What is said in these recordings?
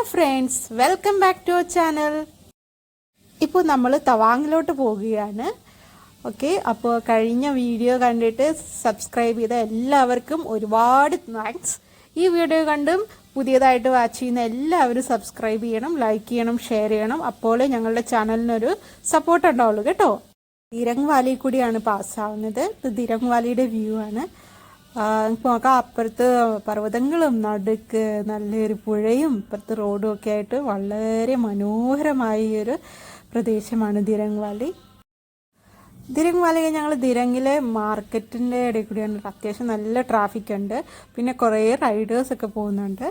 Hello friends, welcome back to our channel. ഇപ്പോൾ നമ്മൾ തവാങ്ങിലോട്ട് പോവുകയാണ്. ഓക്കെ, അപ്പോൾ കഴിഞ്ഞ വീഡിയോ കണ്ടിട്ട് സബ്സ്ക്രൈബ് ചെയ്ത എല്ലാവർക്കും ഒരുപാട് താങ്ക്സ്. ഈ വീഡിയോ കണ്ടും പുതിയതായിട്ട് വാച്ച് ചെയ്യുന്ന എല്ലാവരും സബ്സ്ക്രൈബ് ചെയ്യണം, ലൈക്ക് ചെയ്യണം, ഷെയർ ചെയ്യണം. അപ്പോഴേ ഞങ്ങളുടെ ചാനലിനൊരു സപ്പോർട്ട് ഉണ്ടാവുള്ളൂ കേട്ടോ. ദിരങ് വാലി കൂടിയാണ് പാസ്സാവുന്നത്. ഇത് ദിരങ് വാലിയുടെ വ്യൂ ആണ്. നോക്കാം, അപ്പുറത്ത് പർവ്വതങ്ങളും നടുക്ക് നല്ലൊരു പുഴയും ഇപ്പുറത്ത് റോഡും ഒക്കെ ആയിട്ട് വളരെ മനോഹരമായ ഒരു പ്രദേശമാണ് ദിരങ് വാലി. ദിരങ് വാലി ഞങ്ങൾ ദിരങ്ങിലെ മാർക്കറ്റിൻ്റെ ഇടയിൽ കൂടിയാണ്. അത്യാവശ്യം നല്ല ട്രാഫിക് ഉണ്ട്, പിന്നെ കുറേ റൈഡേഴ്സൊക്കെ പോകുന്നുണ്ട്.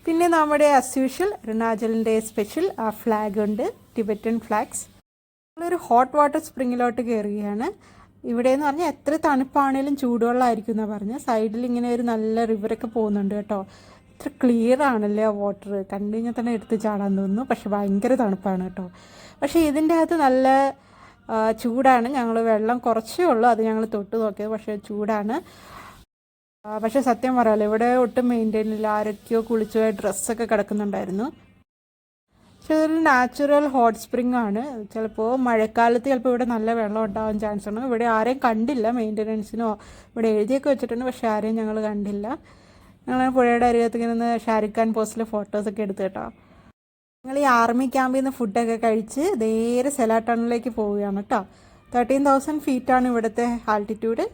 പിന്നെ നമ്മുടെ ആസ് യൂഷ്വൽ അരുണാചലിൻ്റെ സ്പെഷ്യൽ ഫ്ലാഗ് ഉണ്ട്, ടിബറ്റൻ ഫ്ലാഗ്സ്. നമ്മളൊരു ഹോട്ട് വാട്ടർ സ്പ്രിങ്ങിലോട്ട് കയറുകയാണ്. ഇവിടെ എന്ന് പറഞ്ഞാൽ എത്ര തണുപ്പാണേലും ചൂടുവെള്ളമായിരിക്കും എന്നാണ് പറഞ്ഞത്. സൈഡിൽ ഇങ്ങനെ ഒരു നല്ല റിവറൊക്കെ പോകുന്നുണ്ട് കേട്ടോ. എത്ര ക്ലിയർ ആണല്ലേ ആ വാട്ടർ, കണ്ടു കഴിഞ്ഞാൽ തന്നെ എടുത്ത് ചാടാൻ തോന്നുന്നു. പക്ഷെ ഭയങ്കര തണുപ്പാണ് കേട്ടോ. പക്ഷേ ഇതിൻ്റെ അകത്ത് നല്ല ചൂടാണ്. ഞങ്ങൾ വെള്ളം കുറച്ചേ ഉള്ളൂ, അത് ഞങ്ങൾ തൊട്ട് നോക്കിയത്. പക്ഷേ ചൂടാണ്. പക്ഷേ സത്യം പറയാമല്ലോ, ഇവിടെ ഒട്ടും മെയിൻറ്റെയിൻ ഇല്ല. ആരൊക്കെയോ കുളിച്ചു പോയ ഡ്രസ്സൊക്കെ കിടക്കുന്നുണ്ടായിരുന്നു. പക്ഷേ ഇതൊരു നാച്ചുറൽ ഹോട്ട് സ്പ്രിംഗ് ആണ്. ചിലപ്പോൾ മഴക്കാലത്ത് ചിലപ്പോൾ ഇവിടെ നല്ല വെള്ളം ഉണ്ടാവാൻ ചാൻസ് ഉണ്ട്. ഇവിടെ ആരെയും കണ്ടില്ല, മെയിൻ്റനൻസിനോ ഇവിടെ എഴുതിയൊക്കെ വെച്ചിട്ടുണ്ട്, പക്ഷേ ആരെയും ഞങ്ങൾ കണ്ടില്ല. ഞങ്ങൾ പുഴയുടെ അരികത്ത് നിന്ന് ഷാരൂഖ് ഖാൻ പോസ്റ്റിൽ ഫോട്ടോസൊക്കെ എടുത്ത് കേട്ടോ. ഞങ്ങൾ ഈ ആർമി ക്യാമ്പിൽ നിന്ന് ഫുഡൊക്കെ കഴിച്ച് നേരെ സെലാ ടണലിലേക്ക് പോവുകയാണ് കേട്ടോ. 13,000 ഫീറ്റാണ് ഇവിടുത്തെ ആൾട്ടിറ്റ്യൂഡ്.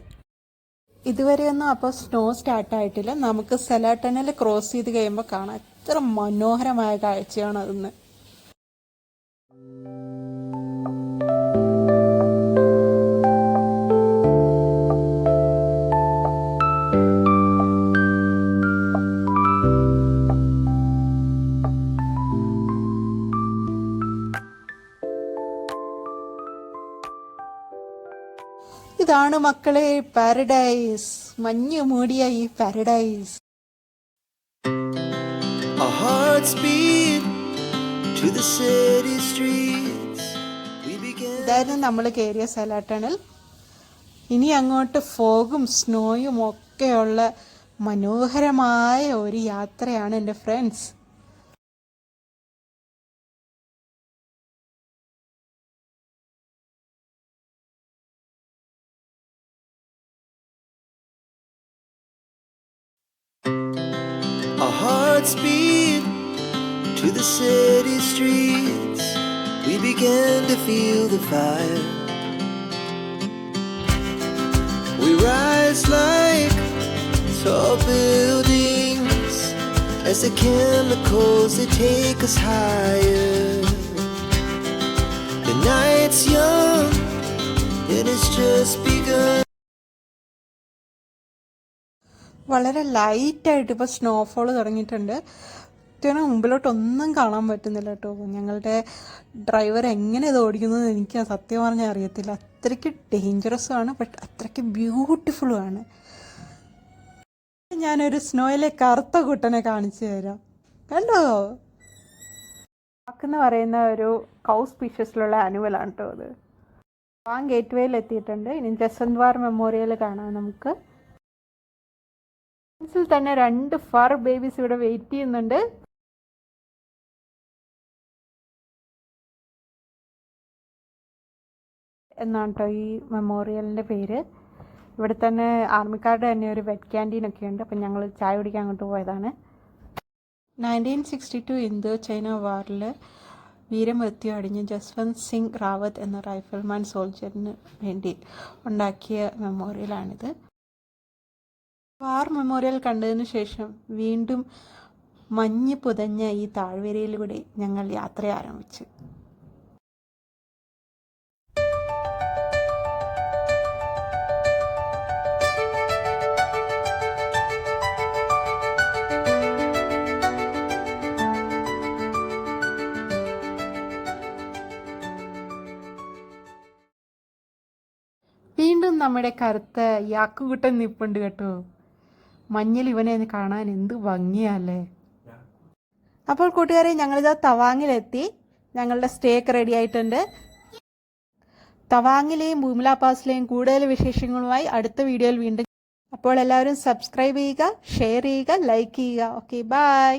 ഇതുവരെയൊന്നും അപ്പോൾ സ്നോ സ്റ്റാർട്ടായിട്ടില്ല. നമുക്ക് സെലാ ടണൽ ക്രോസ് ചെയ്ത് കഴിയുമ്പോൾ കാണാം എത്ര മനോഹരമായ കാഴ്ചയാണ് അതെന്ന്. ഇതാണ് മക്കളെ പാരഡൈസ്, മഞ്ഞ് മൂടിയ ഈ പാരഡൈസ്. ഇതായിരുന്നു നമ്മൾ കയറിയ സെലാ ടണൽ. ഇനി അങ്ങോട്ട് ഫോഗും സ്നോയും ഒക്കെയുള്ള മനോഹരമായ ഒരു യാത്രയാണ് എൻ്റെ friends. Our hearts beat to the city streets. We began to feel the fire. We rise like tall buildings as the chemicals they take us higher. The night's young and it's just begun. വളരെ ലൈറ്റായിട്ട് ഇപ്പോൾ snowfall തുടങ്ങിയിട്ടുണ്ട്. ഇതിന് മുമ്പിലോട്ടൊന്നും കാണാൻ പറ്റുന്നില്ല കേട്ടോ. ഞങ്ങളുടെ driver എങ്ങനെ ഇത് ഓടിക്കുന്നത് എനിക്ക് സത്യം പറഞ്ഞാൽ അറിയത്തില്ല. അത്രയ്ക്ക് ഡേഞ്ചറസും ആണ്, ബട്ട് അത്രയ്ക്ക് ബ്യൂട്ടിഫുള്ളും ആണ്. ഞാനൊരു സ്നോയിലെ കറുത്ത കുട്ടനെ കാണിച്ചു തരാം, കണ്ടോ? എന്ന് പറയുന്ന ഒരു കൗ സ്പീഷ്യസിലുള്ള ആനിമലാണ് കേട്ടോ അത്. വാങ് ഗേറ്റ് വേയിൽ എത്തിയിട്ടുണ്ട്. ഇനി ജസന്ത്വാർ മെമ്മോറിയൽ കാണാം നമുക്ക്. തന്നെ 2 ഫർ ബേബീസ് ഇവിടെ വെയിറ്റ് ചെയ്യുന്നുണ്ട്. എന്നാണ് കേട്ടോ ഈ മെമ്മോറിയലിൻ്റെ പേര്. ഇവിടെ തന്നെ ആർമിക്കാരുടെ തന്നെ ഒരു വെറ്റ് ക്യാൻറ്റീനൊക്കെ ഉണ്ട്. അപ്പം ഞങ്ങൾ ചായ കുടിക്കാൻ അങ്ങോട്ട് പോയതാണ്. 1962 ഇന്തോ ചൈന വാറിൽ വീരമൃത്യു അടിഞ്ഞ് ജസ്വന്ത് സിംഗ് റാവത്ത് എന്ന റൈഫിൾമാൻ സോൾജറിന് വേണ്ടി ഉണ്ടാക്കിയ മെമ്മോറിയലാണിത്. വാർ മെമ്മോറിയൽ കണ്ടതിന് ശേഷം വീണ്ടും മഞ്ഞ് പുതഞ്ഞ ഈ താഴ്വരയിലൂടെ ഞങ്ങൾ യാത്ര ആരംഭിച്ചു. വീണ്ടും നമ്മുടെ കറുത്ത യാക്കുകുട്ടൻ നിപ്പുണ്ട് കേട്ടോ. മഞ്ഞിൽ ഇവനെ കാണാൻ എന്ത് ഭംഗിയല്ലേ. അപ്പോൾ കൂട്ടുകാരെ, ഞങ്ങളിതാ തവാങ്ങിലെത്തി. ഞങ്ങളുടെ സ്റ്റേ ഒക്കെ റെഡി ആയിട്ടുണ്ട്. തവാങ്ങിലെയും ബൂംല പാസിലെയും കൂടുതൽ വിശേഷങ്ങളുമായി അടുത്ത വീഡിയോയിൽ വീണ്ടും. അപ്പോൾ എല്ലാവരും സബ്സ്ക്രൈബ് ചെയ്യുക, ഷെയർ ചെയ്യുക, ലൈക്ക് ചെയ്യുക. Okay, by.